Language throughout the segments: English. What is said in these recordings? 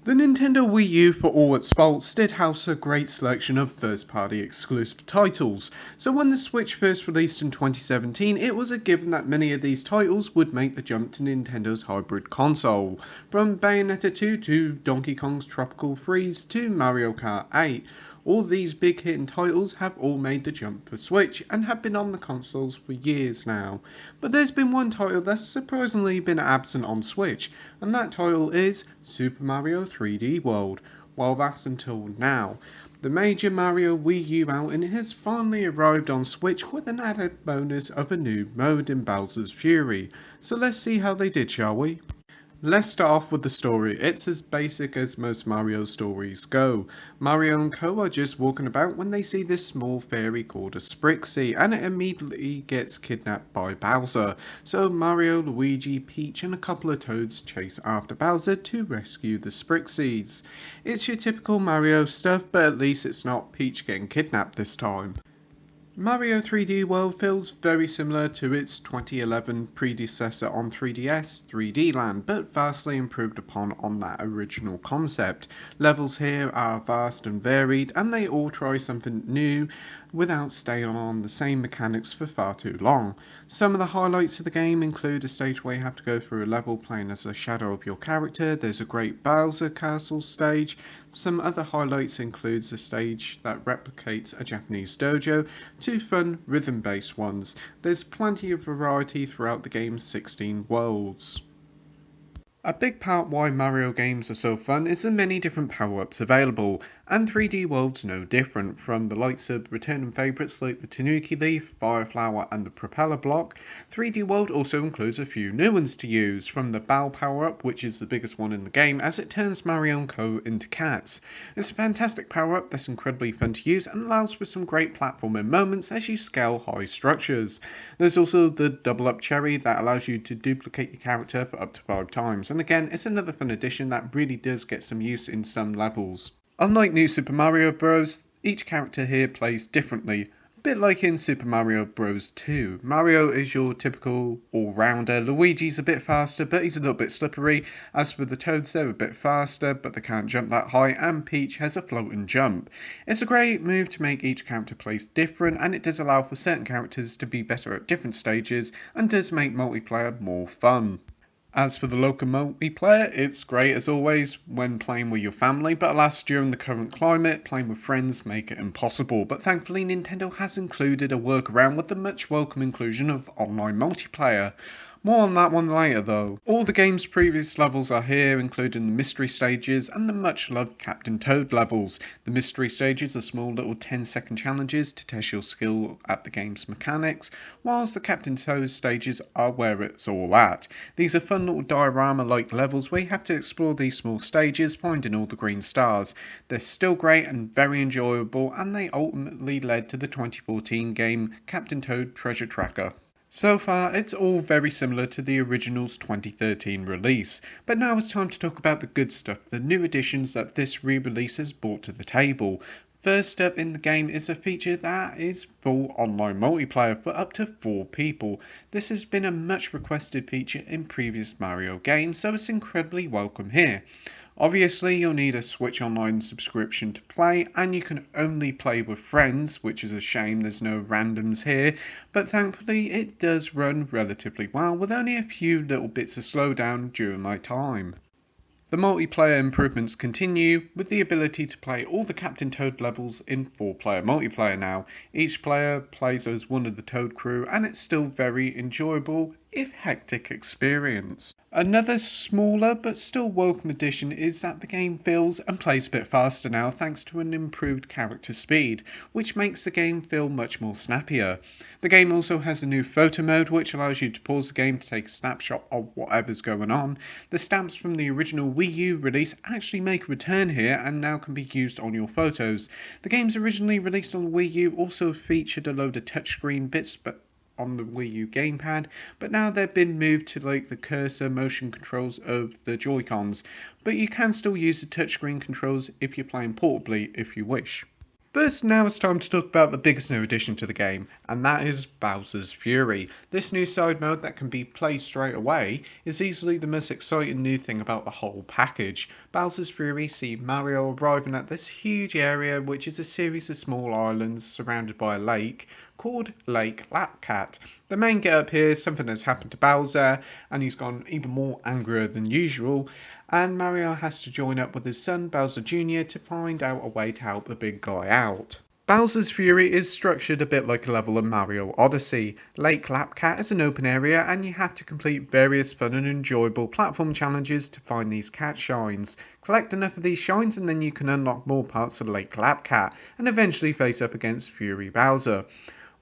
The Nintendo Wii U, for all its faults, did house a great selection of first-party exclusive titles, so when the Switch first released in 2017, it was a given that many of these titles would make the jump to Nintendo's hybrid console, from Bayonetta 2 to Donkey Kong's Tropical Freeze to Mario Kart 8. All these big hitting titles have all made the jump for Switch and have been on the consoles for years now. But there's been one title that's surprisingly been absent on Switch, and that title is Super Mario 3D World. Well, that's until now. The major Mario Wii U outing has finally arrived on Switch with an added bonus of a new mode in Bowser's Fury. So let's see how they did, shall we? Let's start off with the story. It's as basic as most Mario stories go. Mario and Co are just walking about when they see this small fairy called a Sprixie, and it immediately gets kidnapped by Bowser. So Mario, Luigi, Peach and a couple of Toads chase after Bowser to rescue the Sprixies. It's your typical Mario stuff, but at least it's not Peach getting kidnapped this time. Mario 3D World feels very similar to its 2011 predecessor on 3DS, 3D Land, but vastly improved upon on that original concept. Levels here are vast and varied, and they all try something new without staying on the same mechanics for far too long. Some of the highlights of the game include a stage where you have to go through a level playing as a shadow of your character. There's a great Bowser Castle stage. Some other highlights includes a stage that replicates a Japanese dojo, two fun rhythm-based ones. There's plenty of variety throughout the game's 16 worlds. A big part why Mario games are so fun is the many different power-ups available, and 3D World's no different, from the likes of returning favourites like the Tanuki Leaf, Fire Flower and the Propeller Block. 3D World also includes a few new ones to use, from the Bow power-up, which is the biggest one in the game as it turns Mario and Co into cats. It's a fantastic power-up that's incredibly fun to use and allows for some great platforming moments as you scale high structures. There's also the Double Up Cherry that allows you to duplicate your character for up to 5 times, and again it's another fun addition that really does get some use in some levels. Unlike New Super Mario Bros., each character here plays differently, a bit like in Super Mario Bros. 2. Mario is your typical all-rounder, Luigi's a bit faster but he's a little bit slippery, as for the Toads they're a bit faster but they can't jump that high, and Peach has a floating jump. It's a great move to make each character place different, and it does allow for certain characters to be better at different stages and does make multiplayer more fun. As for the local multiplayer, it's great as always when playing with your family, but alas, during the current climate, playing with friends make it impossible. But thankfully Nintendo has included a workaround with the much welcome inclusion of online multiplayer. More on that one later though. All the game's previous levels are here, including the mystery stages and the much loved Captain Toad levels. The mystery stages are small little 10-second challenges to test your skill at the game's mechanics, whilst the Captain Toad stages are where it's all at. These are fun little diorama-like levels where you have to explore these small stages, finding all the green stars. They're still great and very enjoyable, and they ultimately led to the 2014 game Captain Toad Treasure Tracker. So far, it's all very similar to the original's 2013 release, but now it's time to talk about the good stuff, the new additions that this re-release has brought to the table. First up in the game is a feature that is full online multiplayer for up to 4 people. This has been a much requested feature in previous Mario games, so it's incredibly welcome here. Obviously you'll need a Switch Online subscription to play, and you can only play with friends, which is a shame there's no randoms here, but thankfully it does run relatively well with only a few little bits of slowdown during my time. The multiplayer improvements continue, with the ability to play all the Captain Toad levels in 4-player multiplayer now. Each player plays as one of the Toad crew, and it's still very enjoyable, if hectic, experience. Another smaller but still welcome addition is that the game feels and plays a bit faster now thanks to an improved character speed, which makes the game feel much more snappier. The game also has a new photo mode which allows you to pause the game to take a snapshot of whatever's going on. The stamps from the original Wii U release actually make a return here and now can be used on your photos. The games originally released on the Wii U also featured a load of touchscreen bits but on the Wii U gamepad, but now they've been moved to like the cursor motion controls of the Joy-Cons, but you can still use the touchscreen controls if you're playing portably if you wish. But now it's time to talk about the biggest new addition to the game, and that is Bowser's Fury. This new side mode that can be played straight away is easily the most exciting new thing about the whole package. Bowser's Fury sees Mario arriving at this huge area, which is a series of small islands surrounded by a lake called Lake Lapcat. The main get up here is something has happened to Bowser, and he's gone even more angrier than usual, and Mario has to join up with his son Bowser Jr. to find out a way to help the big guy out. Bowser's Fury is structured a bit like a level in Mario Odyssey. Lake Lapcat is an open area and you have to complete various fun and enjoyable platform challenges to find these cat shines. Collect enough of these shines and then you can unlock more parts of Lake Lapcat and eventually face up against Fury Bowser.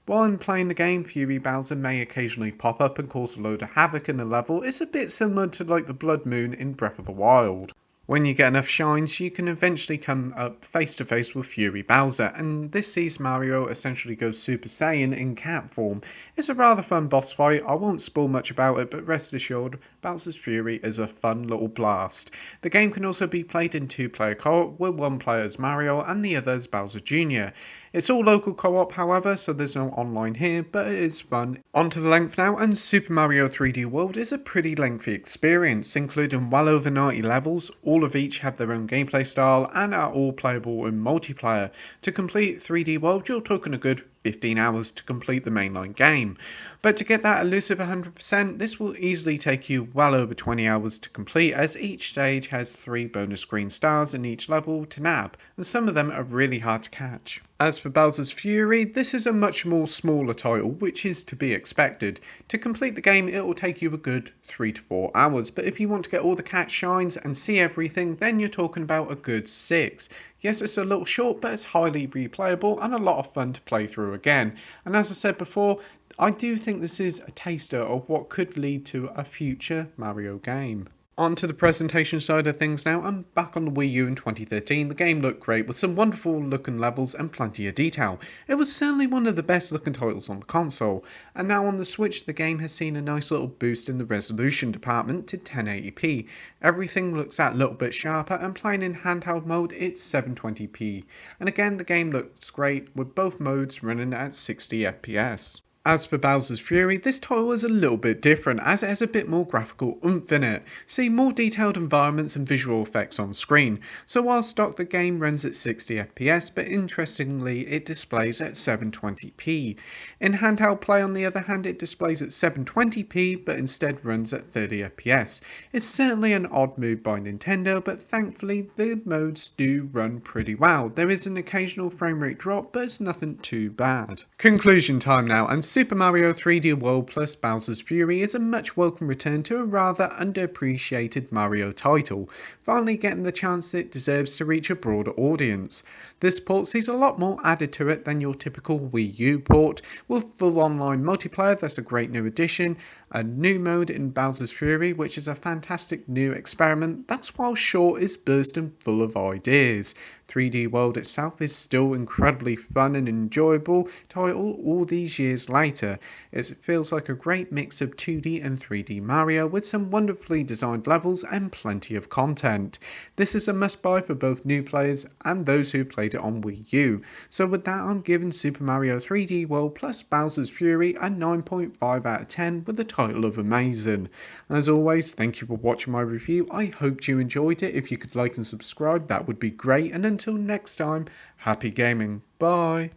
While playing the game, Fury Bowser may occasionally pop up and cause a load of havoc in the level. It's a bit similar to like the Blood Moon in Breath of the Wild. When you get enough shines, you can eventually come up face to face with Fury Bowser, and this sees Mario essentially go Super Saiyan in cat form. It's a rather fun boss fight. I won't spoil much about it, but rest assured, Bowser's Fury is a fun little blast. The game can also be played in 2-player co-op, with one player as Mario and the other as Bowser Jr. It's all local co-op however, so there's no online here, but it is fun. On to the length now, and Super Mario 3D World is a pretty lengthy experience, including well over 90 levels. All of each have their own gameplay style and are all playable in multiplayer. To complete 3D World, you're talking a good 15 hours to complete the mainline game. But to get that elusive 100%, this will easily take you well over 20 hours to complete, as each stage has 3 bonus green stars in each level to nab, and some of them are really hard to catch. As for Bowser's Fury, this is a much more smaller title, which is to be expected. To complete the game, it will take you a good 3 to 4 hours, but if you want to get all the cat shines and see everything, then you're talking about a good 6. Yes, it's a little short, but it's highly replayable and a lot of fun to play through again. And as I said before, I do think this is a taster of what could lead to a future Mario game. On to the presentation side of things now, and back on the Wii U in 2013, the game looked great with some wonderful looking levels and plenty of detail. It was certainly one of the best looking titles on the console, and now on the Switch the game has seen a nice little boost in the resolution department to 1080p. Everything looks that little bit sharper, and playing in handheld mode it's 720p. And again the game looks great with both modes running at 60 FPS. As for Bowser's Fury, this title is a little bit different as it has a bit more graphical oomph in it. See more detailed environments and visual effects on screen. So while stock the game runs at 60 FPS, but interestingly it displays at 720p. In handheld play on the other hand it displays at 720p but instead runs at 30 FPS. It's certainly an odd move by Nintendo, but thankfully the modes do run pretty well. There is an occasional frame rate drop, but it's nothing too bad. Conclusion time now, and Super Mario 3D World plus Bowser's Fury is a much welcome return to a rather underappreciated Mario title, finally getting the chance it deserves to reach a broader audience. This port sees a lot more added to it than your typical Wii U port, with full online multiplayer that's a great new addition, a new mode in Bowser's Fury which is a fantastic new experiment that's while short is bursting full of ideas. 3D World itself is still incredibly fun and enjoyable title all these years later. It feels like a great mix of 2D and 3D Mario with some wonderfully designed levels and plenty of content. This is a must buy for both new players and those who played it on Wii U. So with that I'm giving Super Mario 3D World plus Bowser's Fury a 9.5 out of 10 with the title of amazing. As always, thank you for watching my review. I hoped you enjoyed it. If you could like and subscribe that would be great, and until next time, happy gaming. Bye.